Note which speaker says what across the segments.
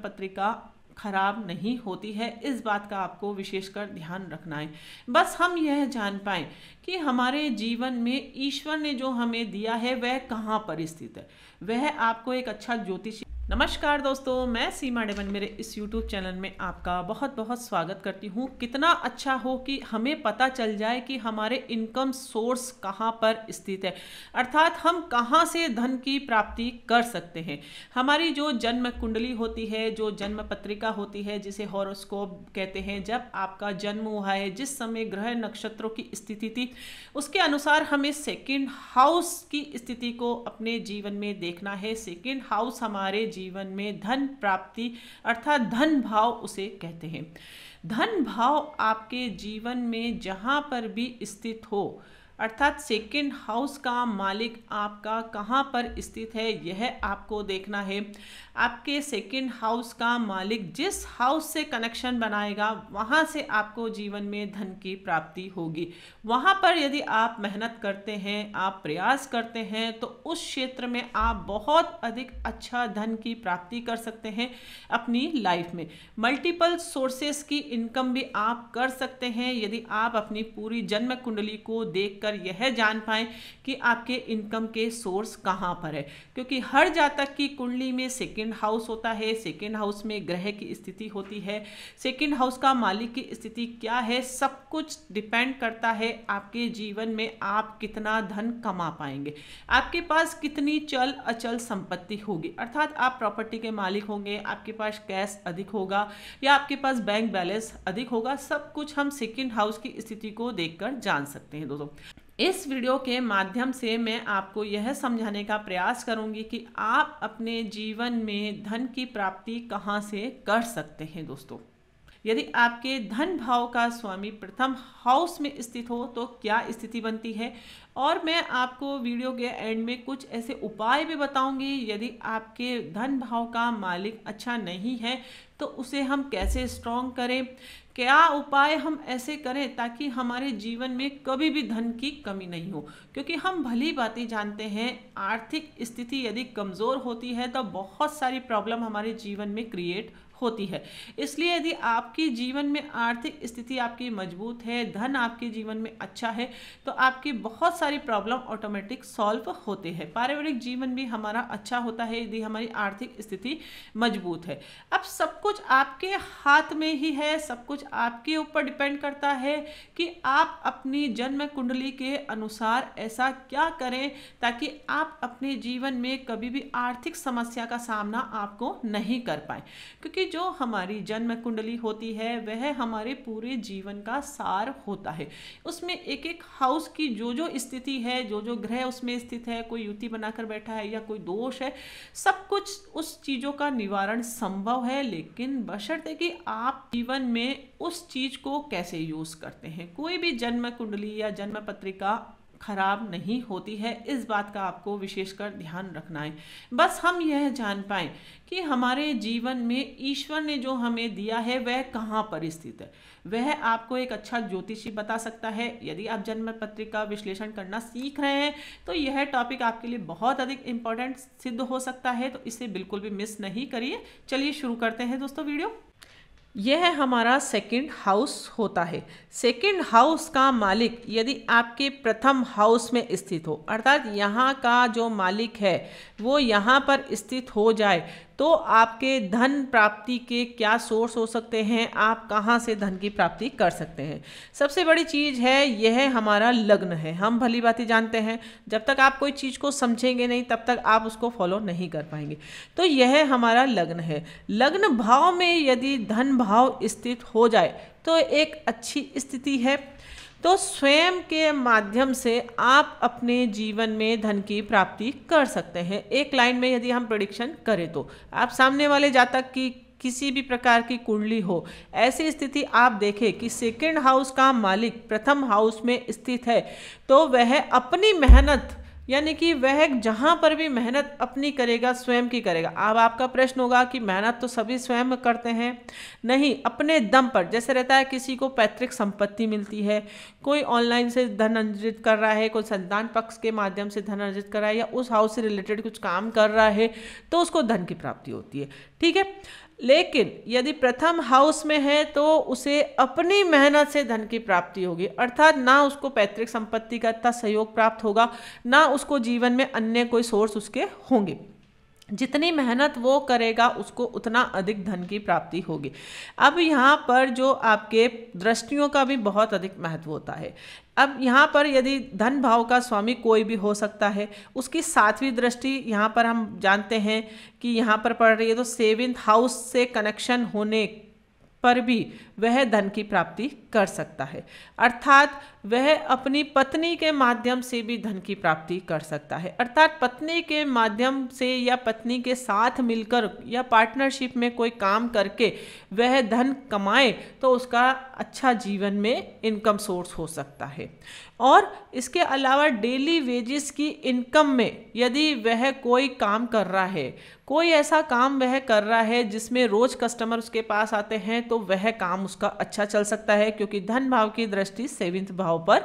Speaker 1: पत्रिका खराब नहीं होती है, इस बात का आपको विशेषकर ध्यान रखना है। बस हम यह जान पाएं कि हमारे जीवन में ईश्वर ने जो हमें दिया है वह कहाँ पर स्थित है, वह आपको एक अच्छा ज्योतिषी। नमस्कार दोस्तों, मैं सीमा डेवन मेरे इस YouTube चैनल में आपका बहुत बहुत स्वागत करती हूँ। कितना अच्छा हो कि हमें पता चल जाए कि हमारे इनकम सोर्स कहाँ पर स्थित है, अर्थात हम कहाँ से धन की प्राप्ति कर सकते हैं। हमारी जो जन्म कुंडली होती है, जो जन्म पत्रिका होती है, जिसे हॉरोस्कोप कहते हैं, जब आपका जन्म हुआ है, जिस समय ग्रह नक्षत्रों की स्थिति थी, उसके अनुसार हमें सेकंड हाउस की स्थिति को अपने जीवन में देखना है। सेकंड हाउस हमारे जीवन में धन प्राप्ति अर्थात धन भाव उसे कहते हैं। धन भाव आपके जीवन में जहां पर भी स्थित हो, अर्थात सेकंड हाउस का मालिक आपका कहाँ पर स्थित है, यह आपको देखना है। आपके सेकंड हाउस का मालिक जिस हाउस से कनेक्शन बनाएगा वहाँ से आपको जीवन में धन की प्राप्ति होगी। वहाँ पर यदि आप मेहनत करते हैं, आप प्रयास करते हैं, तो उस क्षेत्र में आप बहुत अधिक अच्छा धन की प्राप्ति कर सकते हैं अपनी लाइफ में। मल्टीपल सोर्सेस की इनकम भी आप कर सकते हैं यदि आप अपनी पूरी जन्म कुंडली को देखकर यह जान पाएं कि आपके इनकम के सोर्स कहां पर है। क्योंकि हर जातक की कुंडली में सेकंड हाउस होता है, सेकंड हाउस में ग्रह की स्थिति होती है, सेकंड हाउस का मालिक की स्थिति क्या है, सब कुछ डिपेंड करता है आपके जीवन में आप कितना धन कमा पाएंगे, आपके पास कितनी चल अचल संपत्ति होगी, अर्थात आप प्रॉपर्टी के मालिक होंगे, आपके पास कैश अधिक होगा या आपके पास बैंक बैलेंस अधिक होगा। सब कुछ हम सेकंड हाउस की स्थिति को देखकर जान सकते हैं। दोस्तों, इस वीडियो के माध्यम से मैं आपको यह समझाने का प्रयास करूंगी कि आप अपने जीवन में धन की प्राप्ति कहां से कर सकते हैं। दोस्तों, यदि आपके धन भाव का स्वामी प्रथम हाउस में स्थित हो तो क्या स्थिति बनती है, और मैं आपको वीडियो के एंड में कुछ ऐसे उपाय भी बताऊंगी। यदि आपके धन भाव का मालिक अच्छा नहीं है तो उसे हम कैसे स्ट्रॉन्ग करें, क्या उपाय हम ऐसे करें ताकि हमारे जीवन में कभी भी धन की कमी नहीं हो। क्योंकि हम भली बातें जानते हैं, आर्थिक स्थिति यदि कमज़ोर होती है तो बहुत सारी प्रॉब्लम हमारे जीवन में क्रिएट होती है। इसलिए यदि आपकी जीवन में आर्थिक स्थिति आपकी मजबूत है, धन आपके जीवन में अच्छा है, तो आपकी बहुत सारी प्रॉब्लम ऑटोमेटिक सॉल्व होते हैं। पारिवारिक जीवन भी हमारा अच्छा होता है यदि हमारी आर्थिक स्थिति मजबूत है। अब सब कुछ आपके हाथ में ही है, सब कुछ आपके ऊपर डिपेंड करता है कि आप अपनी जन्म कुंडली के अनुसार ऐसा क्या करें ताकि आप अपने जीवन में कभी भी आर्थिक समस्या का सामना आपको नहीं कर पाए। क्योंकि जो हमारी जन्म कुंडली होती है वह हमारे पूरे जीवन का सार होता है। उसमें एक एक हाउस की जो जो स्थिति है, जो जो ग्रह उसमें स्थित है, कोई युति बनाकर बैठा है या कोई दोष है, सब कुछ उस चीज़ों का निवारण संभव है, लेकिन बशर्ते कि आप जीवन में उस चीज़ को कैसे यूज़ करते हैं। कोई भी जन्म कुंडली या जन्म पत्रिका खराब नहीं होती है, इस बात का आपको विशेषकर ध्यान रखना है। बस हम यह जान पाएं कि हमारे जीवन में ईश्वर ने जो हमें दिया है वह कहाँ पर स्थित है, वह आपको एक अच्छा ज्योतिषी बता सकता है। यदि आप जन्म पत्रिका विश्लेषण करना सीख रहे हैं तो यह टॉपिक आपके लिए बहुत अधिक इम्पोर्टेंट सिद्ध हो सकता है, तो इसे बिल्कुल भी मिस नहीं करिए। चलिए शुरू करते हैं दोस्तों वीडियो। यह हमारा सेकंड हाउस होता है। सेकंड हाउस का मालिक यदि आपके प्रथम हाउस में स्थित हो, अर्थात यहाँ का जो मालिक है वो यहाँ पर स्थित हो जाए, तो आपके धन प्राप्ति के क्या सोर्स हो सकते हैं, आप कहाँ से धन की प्राप्ति कर सकते हैं। सबसे बड़ी चीज़ है यह हमारा लग्न है। हम भली बातें जानते हैं, जब तक आप कोई चीज़ को समझेंगे नहीं तब तक आप उसको फॉलो नहीं कर पाएंगे। तो यह हमारा लग्न है। लग्न भाव में यदि धन भाव स्थित हो जाए तो एक अच्छी स्थिति है। तो स्वयं के माध्यम से आप अपने जीवन में धन की प्राप्ति कर सकते हैं। एक लाइन में यदि हम प्रेडिक्शन करें तो आप सामने वाले जातक की किसी भी प्रकार की कुंडली हो, ऐसी स्थिति आप देखें कि सेकंड हाउस का मालिक प्रथम हाउस में स्थित है, तो वह अपनी मेहनत यानी कि वह जहाँ पर भी मेहनत अपनी करेगा स्वयं की करेगा। अब आपका प्रश्न होगा कि मेहनत तो सभी स्वयं करते हैं, नहीं, अपने दम पर। जैसे रहता है किसी को पैतृक संपत्ति मिलती है, कोई ऑनलाइन से धन अर्जित कर रहा है, कोई संतान पक्ष के माध्यम से धन अर्जित कर रहा है या उस हाउस से रिलेटेड कुछ काम कर रहा है, तो उसको धन की प्राप्ति होती है। ठीक है, लेकिन यदि प्रथम हाउस में है तो उसे अपनी मेहनत से धन की प्राप्ति होगी, अर्थात ना उसको पैतृक संपत्ति का इतना सहयोग प्राप्त होगा, ना उसको जीवन में अन्य कोई सोर्स उसके होंगे। जितनी मेहनत वो करेगा उसको उतना अधिक धन की प्राप्ति होगी। अब यहाँ पर जो आपके दृष्टियों का भी बहुत अधिक महत्व होता है। अब यहाँ पर यदि धन भाव का स्वामी कोई भी हो सकता है, उसकी 7वीं दृष्टि यहाँ पर हम जानते हैं कि यहाँ पर पड़ रही है, तो 7th हाउस से कनेक्शन होने पर भी वह धन की प्राप्ति कर सकता है, अर्थात वह अपनी पत्नी के माध्यम से भी धन की प्राप्ति कर सकता है, अर्थात पत्नी के माध्यम से या पत्नी के साथ मिलकर या पार्टनरशिप में कोई काम करके वह धन कमाए तो उसका अच्छा जीवन में इनकम सोर्स हो सकता है। और इसके अलावा डेली वेजेस की इनकम में यदि वह कोई काम कर रहा है, कोई ऐसा काम वह कर रहा है जिसमें रोज कस्टमर उसके पास आते हैं, तो वह काम उसका अच्छा चल सकता है, क्योंकि धन भाव की दृष्टि 7th भाव पर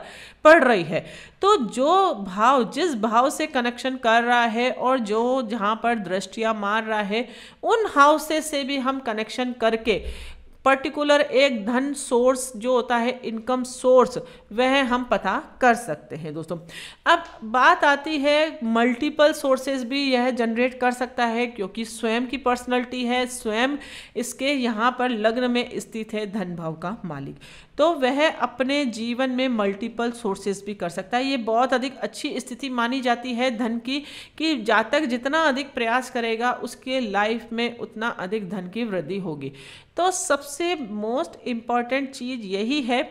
Speaker 1: पड़ रही है। तो जो भाव जिस भाव से कनेक्शन कर रहा है और जो जहां पर दृष्टियां मार रहा है, उन हाउसेस से भी हम कनेक्शन करके पर्टिकुलर एक धन सोर्स जो होता है, इनकम सोर्स, वह हम पता कर सकते हैं दोस्तों। अब बात आती है मल्टीपल सोर्सेज भी यह जनरेट कर सकता है, क्योंकि स्वयं की पर्सनैलिटी है, स्वयं इसके यहाँ पर लग्न में स्थित है धन भाव का मालिक, तो वह अपने जीवन में मल्टीपल सोर्सेज भी कर सकता है। ये बहुत अधिक अच्छी स्थिति मानी जाती है धन की, कि जातक जितना अधिक प्रयास करेगा उसके लाइफ में उतना अधिक धन की वृद्धि होगी। तो सबसे मोस्ट इम्पॉर्टेंट चीज़ यही है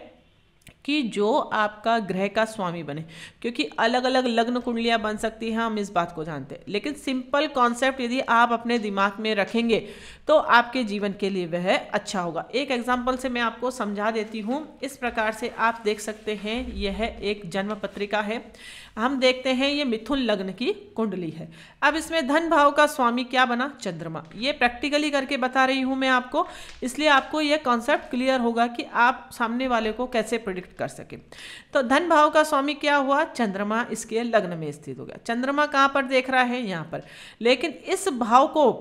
Speaker 1: कि जो आपका ग्रह का स्वामी बने, क्योंकि अलग अलग लग्न कुंडलियां बन सकती हैं, हम इस बात को जानते हैं, लेकिन सिंपल कॉन्सेप्ट यदि आप अपने दिमाग में रखेंगे तो आपके जीवन के लिए वह अच्छा होगा। एक एग्जांपल से मैं आपको समझा देती हूँ। इस प्रकार से आप देख सकते हैं, यह एक जन्म पत्रिका है। हम देखते हैं ये मिथुन लग्न की कुंडली है। अब इसमें धन भाव का स्वामी क्या बना? चंद्रमा। ये प्रैक्टिकली करके बता रही हूँ मैं आपको, इसलिए आपको यह कॉन्सेप्ट क्लियर होगा कि आप सामने वाले को कैसे प्रिडिक्ट कर सके। तो धन भाव का स्वामी क्या हुआ? चंद्रमा इसके लग्न में स्थित हो गया। चंद्रमा कहाँ पर देख रहा है? यहाँ पर। लेकिन इस भाव को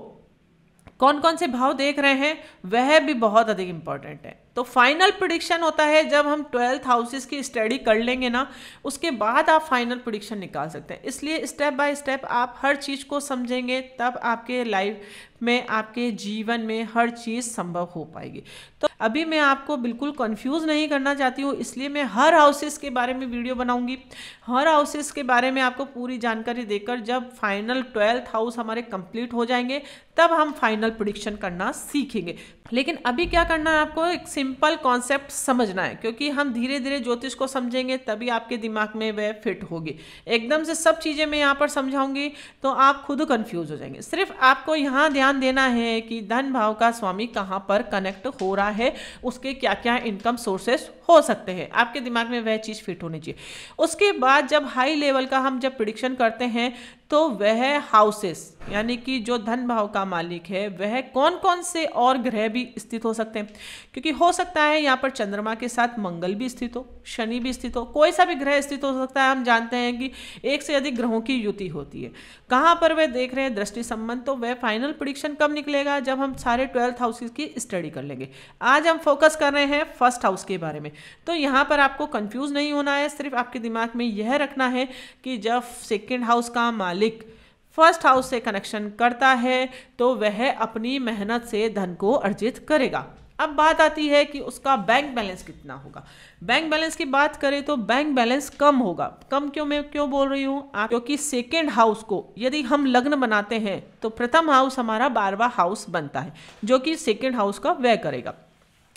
Speaker 1: कौन कौन से भाव देख रहे हैं वह भी बहुत अधिक इंपॉर्टेंट है। तो फाइनल प्रिडिक्शन होता है जब हम 12th हाउसेस की स्टडी कर लेंगे ना, उसके बाद आप फाइनल प्रिडिक्शन निकाल सकते हैं। इसलिए स्टेप बाय स्टेप आप हर चीज़ को समझेंगे, तब आपके लाइफ में, आपके जीवन में हर चीज़ संभव हो पाएगी। तो अभी मैं आपको बिल्कुल कंफ्यूज नहीं करना चाहती हूँ, इसलिए मैं हर हाउसेस के बारे में वीडियो बनाऊंगी। हर हाउसेस के बारे में आपको पूरी जानकारी देकर जब फाइनल 12th हाउस हमारे कंप्लीट हो जाएंगे तब हम फाइनल प्रिडिक्शन करना सीखेंगे। लेकिन अभी क्या करना है, आपको एक सिंपल कॉन्सेप्ट समझना है, क्योंकि हम धीरे धीरे ज्योतिष को समझेंगे तभी आपके दिमाग में वह फिट होगी। एकदम से सब चीज़ें मैं यहाँ पर समझाऊंगी तो आप खुद कंफ्यूज हो जाएंगे। सिर्फ आपको यहाँ ध्यान देना है कि धन भाव का स्वामी कहाँ पर कनेक्ट हो रहा है, उसके क्या क्या इनकम सोर्सेस हो सकते हैं, आपके दिमाग में वह चीज़ फिट होनी चाहिए। उसके बाद जब हाई लेवल का हम जब प्रिडिक्शन करते हैं तो वह हाउसेस यानी कि जो धन भाव का मालिक है वह कौन कौन से और ग्रह भी स्थित हो सकते हैं, क्योंकि हो सकता है यहाँ पर चंद्रमा के साथ मंगल भी स्थित हो, शनि भी स्थित हो, कोई सा भी ग्रह स्थित हो सकता है। हम जानते हैं कि एक से अधिक ग्रहों की युति होती है। कहाँ पर वह देख रहे हैं दृष्टि संबंध, तो वह फाइनल प्रिडिक्शन कब निकलेगा? जब हम सारे 12th हाउसेस की स्टडी कर लेंगे। आज हम फोकस कर रहे हैं फर्स्ट हाउस के बारे में, तो यहाँ पर आपको कंफ्यूज नहीं होना है। सिर्फ आपके दिमाग में यह रखना है कि जब सेकेंड हाउस का मालिक फर्स्ट हाउस से कनेक्शन करता है तो वह अपनी मेहनत से धन को अर्जित करेगा। अब बात आती है कि उसका बैंक बैलेंस कितना होगा। बैंक बैलेंस की बात करें तो बैंक बैलेंस कम होगा। कम क्यों, मैं क्यों बोल रही हूँ? क्योंकि सेकेंड हाउस को यदि हम लग्न बनाते हैं तो प्रथम हाउस हमारा 12वां हाउस बनता है, जो कि सेकेंड हाउस का व्यय करेगा।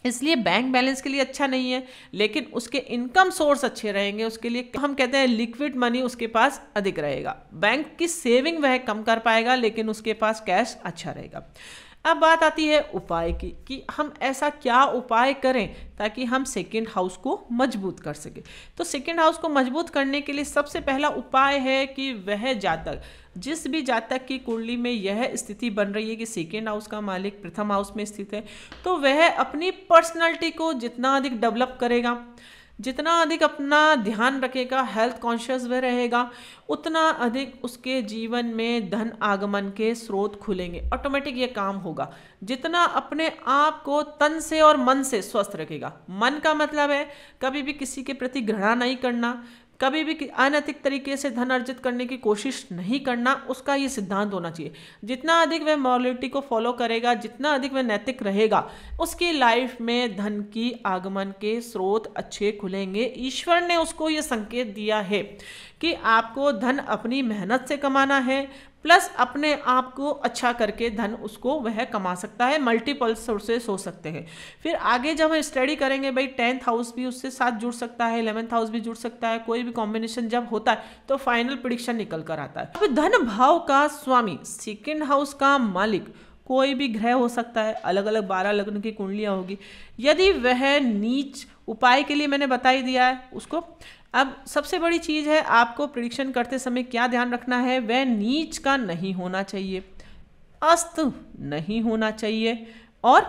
Speaker 1: इसलिए बैंक बैलेंस के लिए अच्छा नहीं है, लेकिन उसके इनकम सोर्स अच्छे रहेंगे। उसके लिए हम कहते हैं लिक्विड मनी उसके पास अधिक रहेगा। बैंक की सेविंग वह कम कर पाएगा, लेकिन उसके पास कैश अच्छा रहेगा। अब बात आती है उपाय की कि हम ऐसा क्या उपाय करें ताकि हम सेकेंड हाउस को मजबूत कर सके। तो सेकेंड हाउस को मजबूत करने के लिए सबसे पहला उपाय है कि वह जातक, जिस भी जातक की कुंडली में यह स्थिति बन रही है कि सेकेंड हाउस का मालिक प्रथम हाउस में स्थित है, तो वह अपनी पर्सनालिटी को जितना अधिक डेवलप करेगा, जितना अधिक अपना ध्यान रखेगा, हेल्थ कॉन्शियस वह रहेगा, उतना अधिक उसके जीवन में धन आगमन के स्रोत खुलेंगे। ऑटोमेटिक ये काम होगा। जितना अपने आप को तन से और मन से स्वस्थ रखेगा, मन का मतलब है कभी भी किसी के प्रति घृणा नहीं करना, कभी भी अनैतिक तरीके से धन अर्जित करने की कोशिश नहीं करना, उसका ये सिद्धांत होना चाहिए। जितना अधिक वह मॉरलिटी को फॉलो करेगा, जितना अधिक वह नैतिक रहेगा, उसकी लाइफ में धन की आगमन के स्रोत अच्छे खुलेंगे। ईश्वर ने उसको ये संकेत दिया है कि आपको धन अपनी मेहनत से कमाना है, प्लस अपने आप को अच्छा करके धन उसको वह कमा सकता है। मल्टीपल सोर्सेस हो सकते हैं। फिर आगे जब हम स्टडी करेंगे भाई 10th हाउस भी उससे साथ जुड़ सकता है, 11th हाउस भी जुड़ सकता है। कोई भी कॉम्बिनेशन जब होता है तो फाइनल प्रेडिक्शन निकल कर आता है। अब धन भाव का स्वामी, सेकेंड हाउस का मालिक कोई भी ग्रह हो सकता है, अलग अलग 12 लग्न की कुंडलियां होगी। यदि वह नीच, उपाय के लिए मैंने बता ही दिया है उसको। अब सबसे बड़ी चीज़ है, आपको प्रिडिक्शन करते समय क्या ध्यान रखना है, वह नीच का नहीं होना चाहिए, अस्त नहीं होना चाहिए, और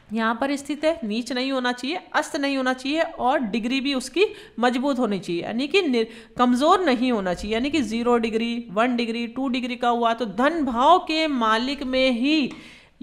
Speaker 1: यहाँ पर स्थित है नीच नहीं होना चाहिए, अस्त नहीं होना चाहिए, और डिग्री भी उसकी मजबूत होनी चाहिए, यानी कि कमज़ोर नहीं होना चाहिए। यानी कि 0 डिग्री, 1 डिग्री, 2 डिग्री का हुआ तो धन भाव के मालिक में ही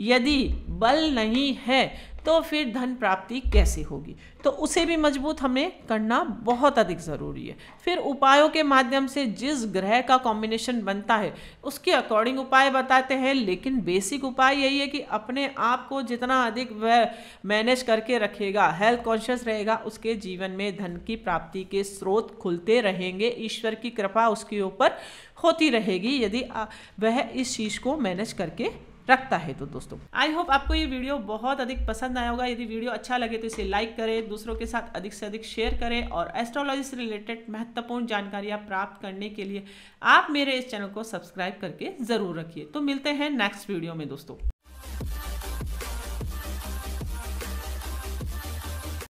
Speaker 1: यदि बल नहीं है तो फिर धन प्राप्ति कैसे होगी, तो उसे भी मजबूत हमें करना बहुत अधिक ज़रूरी है। फिर उपायों के माध्यम से जिस ग्रह का कॉम्बिनेशन बनता है उसके अकॉर्डिंग उपाय बताते हैं, लेकिन बेसिक उपाय यही है कि अपने आप को जितना अधिक वह मैनेज करके रखेगा, हेल्थ कॉन्शियस रहेगा, उसके जीवन में धन की प्राप्ति के स्रोत खुलते रहेंगे। ईश्वर की कृपा उसके ऊपर होती रहेगी यदि वह इस चीज़ को मैनेज करके रखता है। तो दोस्तों, आई होप आपको ये वीडियो बहुत अधिक पसंद आया होगा। यदि वीडियो अच्छा लगे तो इसे लाइक करें, दूसरों के साथ अधिक से अधिक शेयर करें, और एस्ट्रोलॉजी से रिलेटेड महत्वपूर्ण जानकारियाँ प्राप्त करने के लिए आप मेरे इस चैनल को सब्सक्राइब करके ज़रूर रखिए। तो मिलते हैं नेक्स्ट वीडियो में दोस्तों।